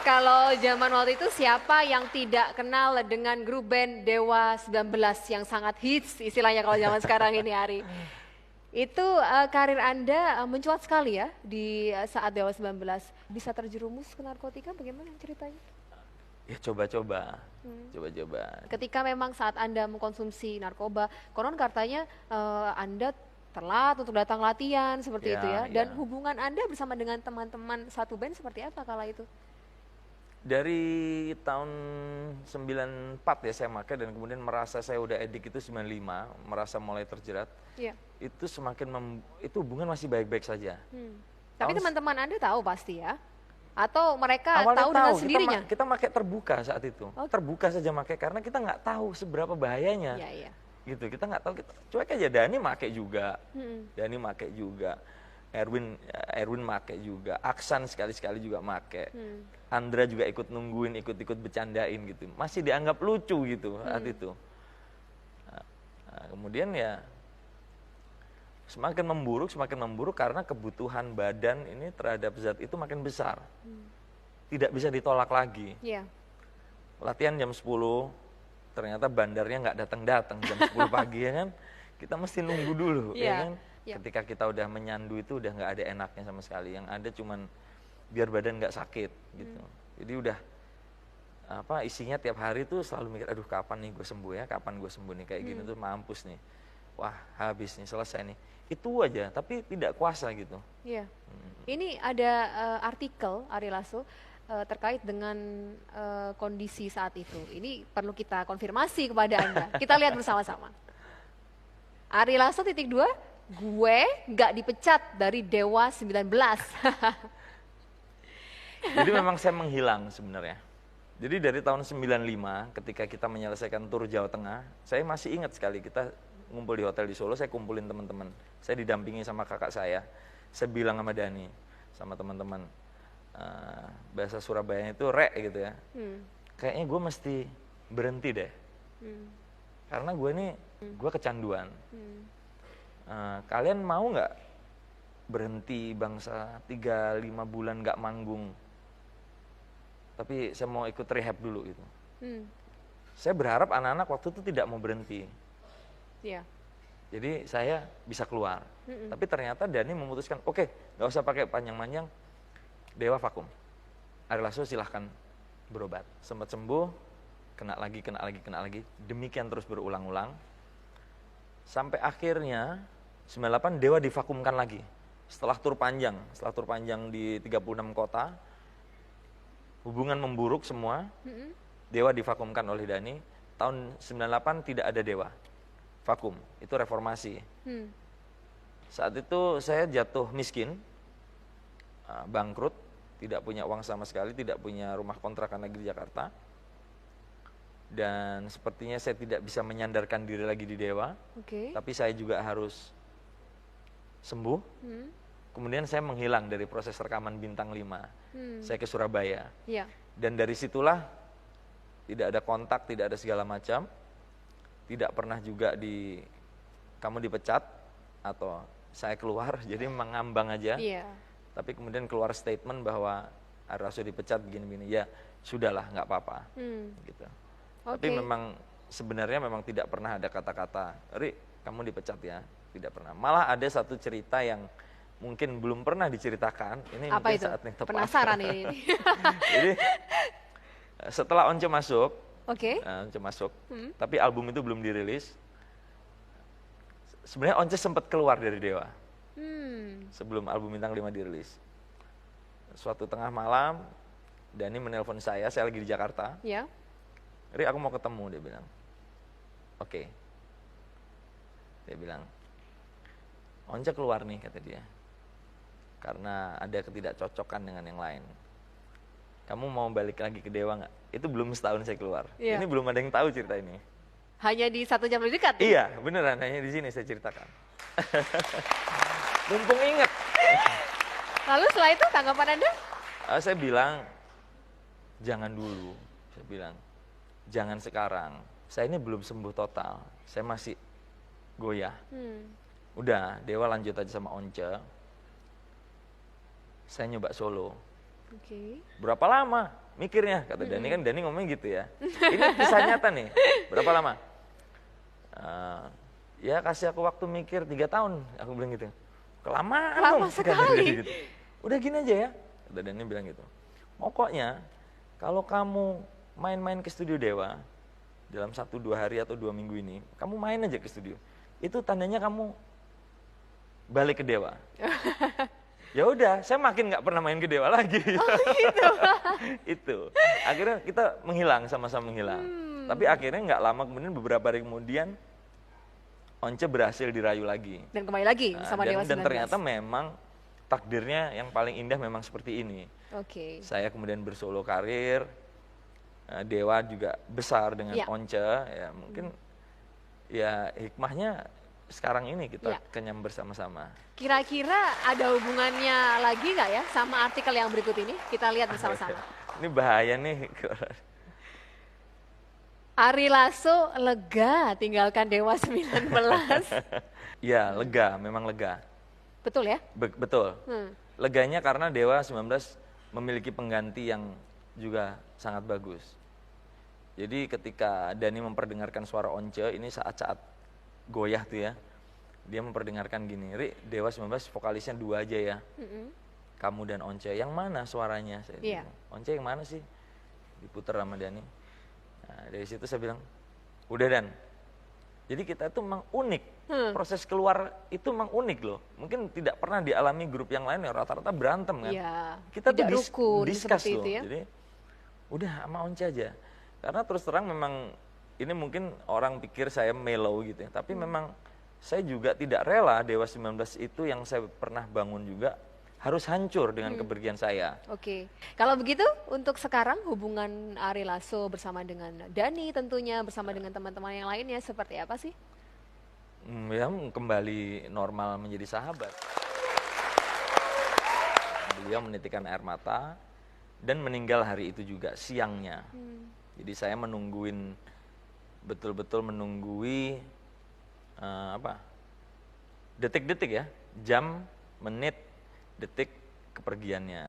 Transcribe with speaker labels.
Speaker 1: kalau zaman waktu itu siapa yang tidak kenal dengan grup band Dewa 19 yang sangat hits istilahnya kalau zaman sekarang ini, Ari. Itu karir Anda mencuat sekali ya di saat Dewa 19. Bisa terjerumus ke narkotika, bagaimana ceritanya?
Speaker 2: Ya coba-coba, coba-coba.
Speaker 1: Ketika memang saat Anda mengkonsumsi narkoba, konon katanya Anda telat untuk datang latihan seperti itu ya. Dan hubungan Anda bersama dengan teman-teman satu band seperti apa kala itu?
Speaker 2: Dari tahun 94 ya saya pakai, dan kemudian merasa saya udah edik itu 95, merasa mulai terjerat.
Speaker 1: Iya.
Speaker 2: Itu itu hubungan masih baik-baik saja.
Speaker 1: Tapi teman-teman Anda tahu pasti ya? Atau mereka
Speaker 2: awalnya
Speaker 1: tahu dengan sendirinya?
Speaker 2: Kita pakai terbuka saat itu. Terbuka saja pakai karena kita nggak tahu seberapa bahayanya.
Speaker 1: Iya, iya.
Speaker 2: Gitu, kita nggak tahu, kita cuek aja. Dani pakai juga. Dani pakai juga. Erwin make juga, Aksan sekali-sekali juga make, Andra juga ikut nungguin, ikut bercandain gitu, masih dianggap lucu gitu saat itu. Nah, kemudian ya semakin memburuk karena kebutuhan badan ini terhadap zat itu makin besar, tidak bisa ditolak lagi. Latihan jam 10, ternyata bandarnya nggak datang jam 10 pagi ya kan, kita mesti nunggu dulu ya kan. Ketika kita udah menyandu itu udah nggak ada enaknya sama sekali. Yang ada cuman biar badan nggak sakit gitu. Jadi udah isinya tiap hari tuh selalu mikir, aduh kapan nih gue sembuh ya, kapan gue sembuh nih, kayak gini tuh mampus nih. Wah habis nih, selesai nih. Itu aja, tapi tidak kuasa gitu.
Speaker 1: Iya. Ini ada artikel Ari Lasso terkait dengan kondisi saat itu. Ini perlu kita konfirmasi kepada Anda. Kita lihat bersama-sama. Ari Lasso _2, gue nggak dipecat dari Dewa 19.
Speaker 2: Jadi memang saya menghilang sebenarnya. Jadi dari tahun 95 ketika kita menyelesaikan tur Jawa Tengah, saya masih ingat sekali kita ngumpul di hotel di Solo, saya kumpulin teman-teman. Saya didampingi sama kakak saya bilang sama Dani, sama teman-teman, bahasa Surabayanya itu rek gitu ya. Kayaknya gue mesti berhenti deh. Karena gue kecanduan. Kalian mau nggak berhenti bangsa 3-5 bulan nggak manggung, tapi saya mau ikut rehab dulu gitu. Saya berharap anak-anak waktu itu tidak mau berhenti. Jadi saya bisa keluar. Tapi ternyata Dani memutuskan, oke, nggak usah pakai panjang-panjang, Dewa vakum, Ari Lasso silahkan berobat. Sempat sembuh, kena lagi, demikian terus berulang-ulang. Sampai akhirnya 98 Dewa divakumkan lagi. Setelah tur panjang di 36 kota, hubungan memburuk semua, Dewa divakumkan oleh Dani. Tahun 98 tidak ada Dewa, vakum, itu reformasi. Saat itu saya jatuh miskin, bangkrut, tidak punya uang sama sekali, tidak punya rumah kontrakan lagi di Jakarta. Dan sepertinya saya tidak bisa menyandarkan diri lagi di Dewa, tapi saya juga harus sembuh. Kemudian saya menghilang dari proses rekaman Bintang 5. Saya ke Surabaya. Dan dari situlah tidak ada kontak, tidak ada segala macam. Tidak pernah juga kamu dipecat atau saya keluar, jadi mengambang aja. Tapi kemudian keluar statement bahwa Ari Lasso dipecat begini-begini. Ya sudahlah, nggak apa-apa. Gitu. Tapi memang sebenarnya memang tidak pernah ada kata-kata, Ri, kamu dipecat ya. Tidak pernah. Malah ada satu cerita yang mungkin belum pernah diceritakan. Ini
Speaker 1: apa
Speaker 2: mungkin
Speaker 1: itu?
Speaker 2: Saatnya tepat.
Speaker 1: Penasaran ini.
Speaker 2: Jadi setelah Once masuk,
Speaker 1: Once
Speaker 2: masuk, tapi album itu belum dirilis. Sebenarnya Once sempat keluar dari Dewa sebelum album Bintang 5 dirilis. Suatu tengah malam, Dani menelpon saya lagi di Jakarta. Ri, aku mau ketemu, dia bilang. Oke. Dia bilang, Once keluar nih, kata dia. Karena ada ketidakcocokan dengan yang lain. Kamu mau balik lagi ke Dewa nggak? Itu belum setahun saya keluar. Ini belum ada yang tahu cerita ini.
Speaker 1: Hanya di 1 jam lebih dekat?
Speaker 2: Iya, beneran. Hanya di sini saya ceritakan. Mumpung ingat.
Speaker 1: Lalu setelah itu tanggapan Anda?
Speaker 2: Saya bilang, jangan dulu. Saya bilang, jangan sekarang. Saya ini belum sembuh total. Saya masih goyah. Udah, Dewa lanjut aja sama Once. Saya nyoba solo. Berapa lama? mikirnya, kata Dani kan, Dani ngomongnya gitu ya. Ini kisah nyata nih, berapa lama? Ya kasih aku waktu mikir 3 tahun, aku bilang gitu. Kelamaan
Speaker 1: Lama
Speaker 2: dong,
Speaker 1: sekali.
Speaker 2: gitu. Udah gini aja ya, kata Dani bilang gitu. Pokoknya kalau kamu main-main ke studio Dewa dalam 1-2 hari atau 2 minggu ini, kamu main aja ke studio. Itu tandanya kamu balik ke Dewa. Ya udah, saya makin nggak pernah main ke Dewa lagi.
Speaker 1: Oh gitu.
Speaker 2: Itu. Akhirnya kita menghilang, sama-sama menghilang. Tapi akhirnya nggak lama kemudian, beberapa hari kemudian, Once berhasil dirayu lagi.
Speaker 1: Dan kembali lagi bersama Dewa 19.
Speaker 2: Dan ternyata memang takdirnya yang paling indah memang seperti ini.
Speaker 1: Oke.
Speaker 2: Saya kemudian bersolo karir, Dewa juga besar dengan Once, ya mungkin ya hikmahnya sekarang ini kita kenyam bersama-sama.
Speaker 1: Kira-kira ada hubungannya lagi nggak ya sama artikel yang berikut ini? Kita lihat bersama-sama.
Speaker 2: Ini bahaya nih.
Speaker 1: Ari Lasso lega tinggalkan Dewa 19.
Speaker 2: Ya, lega, memang lega.
Speaker 1: Betul ya?
Speaker 2: Betul. Leganya karena Dewa 19 memiliki pengganti yang juga sangat bagus. Jadi ketika Dani memperdengarkan suara Once, ini saat-saat goyah tuh ya, dia memperdengarkan gini, Ri, Dewa 19 vokalisnya 2 aja ya, kamu dan Once, yang mana suaranya? Saya bilang, Once yang mana sih? Diputer sama Dani. Nah, dari situ saya bilang, udah Dan, jadi kita itu memang unik, proses keluar itu memang unik loh, mungkin tidak pernah dialami grup yang lain yang rata-rata berantem kan, kita tuh discuss loh, ya? Jadi udah sama Once aja, karena terus terang memang ini mungkin orang pikir saya mellow gitu ya, tapi memang saya juga tidak rela Dewa 19 itu yang saya pernah bangun juga harus hancur dengan kepergian saya.
Speaker 1: Oke, kalau begitu untuk sekarang hubungan Ari Lasso bersama dengan Dani tentunya, bersama dengan teman-teman yang lainnya seperti apa sih?
Speaker 2: Ya kembali normal menjadi sahabat. Beliau menitikkan air mata dan meninggal hari itu juga siangnya. Jadi saya menungguin, betul-betul menunggui detik-detik ya, jam, menit, detik kepergiannya.